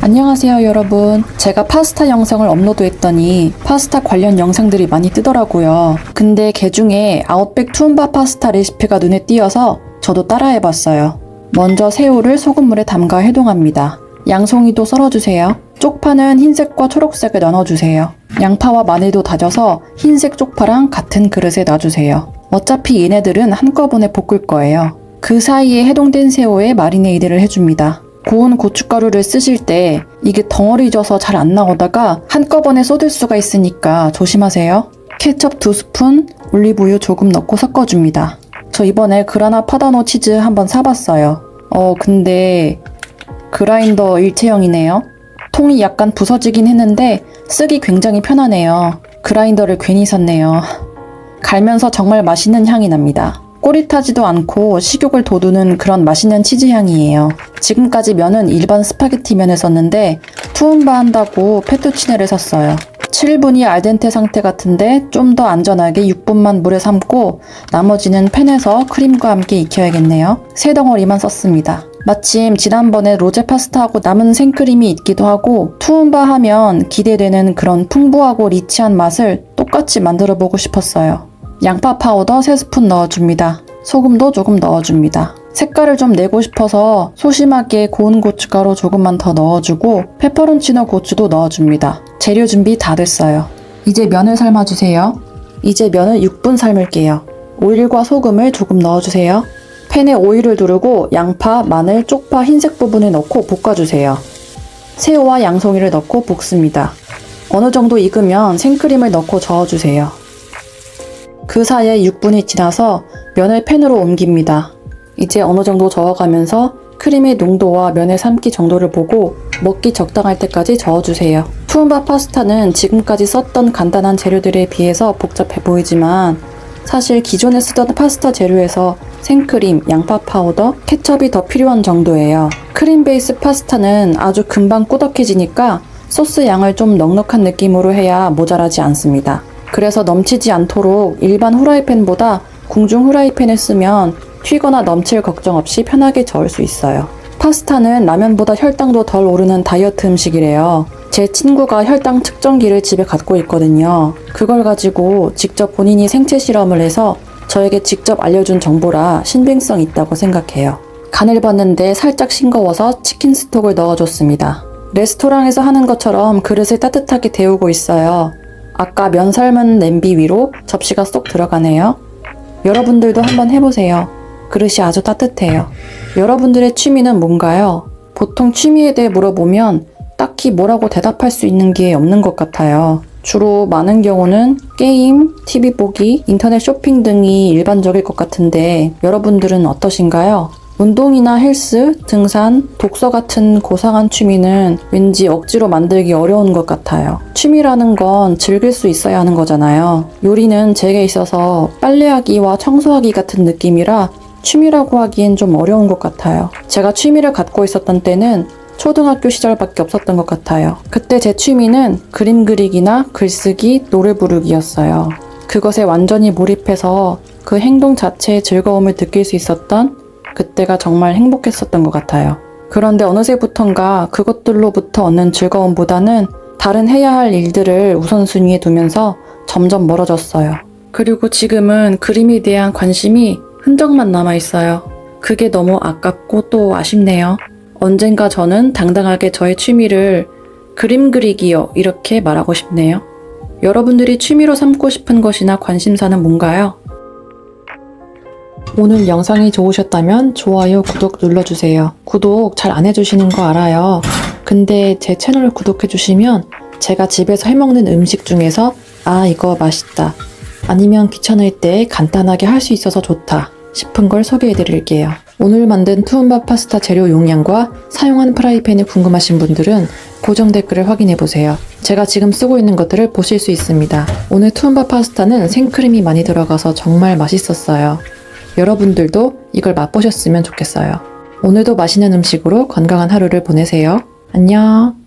안녕하세요 여러분. 제가 파스타 영상을 업로드했더니 파스타 관련 영상들이 많이 뜨더라고요. 근데 그 중에 아웃백 투움바 파스타 레시피가 눈에 띄어서 저도 따라해봤어요. 먼저 새우를 소금물에 담가 해동합니다. 양송이도 썰어주세요. 쪽파는 흰색과 초록색을 나눠주세요. 양파와 마늘도 다져서 흰색 쪽파랑 같은 그릇에 놔주세요. 어차피 얘네들은 한꺼번에 볶을 거예요. 그 사이에 해동된 새우에 마리네이드를 해줍니다. 고운 고춧가루를 쓰실 때 이게 덩어리 져서 잘 안 나오다가 한꺼번에 쏟을 수가 있으니까 조심하세요. 케첩 2스푼, 올리브유 조금 넣고 섞어줍니다. 저 이번에 그라나 파다노 치즈 한번 사봤어요. 근데 그라인더 일체형이네요. 통이 약간 부서지긴 했는데 쓰기 굉장히 편하네요. 그라인더를 괜히 샀네요. 갈면서 정말 맛있는 향이 납니다. 꼬릿하지도 않고 식욕을 돋우는 그런 맛있는 치즈 향이에요. 지금까지 면은 일반 스파게티 면을 썼는데 투움바 한다고 페투치네를 샀어요. 7분이 알덴테 상태 같은데 좀 더 안전하게 6분만 물에 삶고 나머지는 팬에서 크림과 함께 익혀야겠네요. 3덩어리만 썼습니다. 마침 지난번에 로제 파스타하고 남은 생크림이 있기도 하고 투움바 하면 기대되는 그런 풍부하고 리치한 맛을 똑같이 만들어 보고 싶었어요. 양파 파우더 3스푼 넣어줍니다. 소금도 조금 넣어줍니다. 색깔을 좀 내고 싶어서 소심하게 고운 고춧가루 조금만 더 넣어주고 페퍼론치노 고추도 넣어줍니다. 재료 준비 다 됐어요. 이제 면을 삶아주세요. 이제 면을 6분 삶을게요. 오일과 소금을 조금 넣어주세요. 팬에 오일을 두르고 양파, 마늘, 쪽파 흰색 부분을 넣고 볶아주세요. 새우와 양송이를 넣고 볶습니다. 어느 정도 익으면 생크림을 넣고 저어주세요. 그 사이에 6분이 지나서 면을 팬으로 옮깁니다. 이제 어느 정도 저어가면서 크림의 농도와 면의 삶기 정도를 보고 먹기 적당할 때까지 저어주세요. 투움바 파스타는 지금까지 썼던 간단한 재료들에 비해서 복잡해 보이지만 사실 기존에 쓰던 파스타 재료에서 생크림, 양파 파우더, 케첩이 더 필요한 정도예요. 크림 베이스 파스타는 아주 금방 꾸덕해지니까 소스 양을 좀 넉넉한 느낌으로 해야 모자라지 않습니다. 그래서 넘치지 않도록 일반 후라이팬보다 궁중 후라이팬을 쓰면 튀거나 넘칠 걱정 없이 편하게 저을 수 있어요. 파스타는 라면보다 혈당도 덜 오르는 다이어트 음식이래요. 제 친구가 혈당 측정기를 집에 갖고 있거든요. 그걸 가지고 직접 본인이 생체 실험을 해서 저에게 직접 알려준 정보라 신빙성 있다고 생각해요. 간을 봤는데 살짝 싱거워서 치킨 스톡을 넣어줬습니다. 레스토랑에서 하는 것처럼 그릇을 따뜻하게 데우고 있어요. 아까 면 삶은 냄비 위로 접시가 쏙 들어가네요. 여러분들도 한번 해보세요. 그릇이 아주 따뜻해요. 여러분들의 취미는 뭔가요? 보통 취미에 대해 물어보면 딱히 뭐라고 대답할 수 있는 게 없는 것 같아요. 주로 많은 경우는 게임, TV 보기, 인터넷 쇼핑 등이 일반적일 것 같은데 여러분들은 어떠신가요? 운동이나 헬스, 등산, 독서 같은 고상한 취미는 왠지 억지로 만들기 어려운 것 같아요. 취미라는 건 즐길 수 있어야 하는 거잖아요. 요리는 제게 있어서 빨래하기와 청소하기 같은 느낌이라 취미라고 하기엔 좀 어려운 것 같아요. 제가 취미를 갖고 있었던 때는 초등학교 시절밖에 없었던 것 같아요. 그때 제 취미는 그림 그리기나 글쓰기, 노래 부르기였어요. 그것에 완전히 몰입해서 그 행동 자체의 즐거움을 느낄 수 있었던 그때가 정말 행복했었던 것 같아요. 그런데 어느새부턴가 그것들로부터 얻는 즐거움보다는 다른 해야 할 일들을 우선순위에 두면서 점점 멀어졌어요. 그리고 지금은 그림에 대한 관심이 흔적만 남아있어요. 그게 너무 아깝고 또 아쉽네요. 언젠가 저는 당당하게 저의 취미를 그림 그리기요 이렇게 말하고 싶네요. 여러분들이 취미로 삼고 싶은 것이나 관심사는 뭔가요? 오늘 영상이 좋으셨다면 좋아요, 구독 눌러주세요. 구독 잘 안 해주시는 거 알아요. 근데 제 채널을 구독해주시면 제가 집에서 해먹는 음식 중에서 이거 맛있다, 아니면 귀찮을 때 간단하게 할 수 있어서 좋다 싶은 걸 소개해드릴게요. 오늘 만든 투움바 파스타 재료 용량과 사용한 프라이팬이 궁금하신 분들은 고정 댓글을 확인해보세요. 제가 지금 쓰고 있는 것들을 보실 수 있습니다. 오늘 투움바 파스타는 생크림이 많이 들어가서 정말 맛있었어요. 여러분들도 이걸 맛보셨으면 좋겠어요. 오늘도 맛있는 음식으로 건강한 하루를 보내세요. 안녕.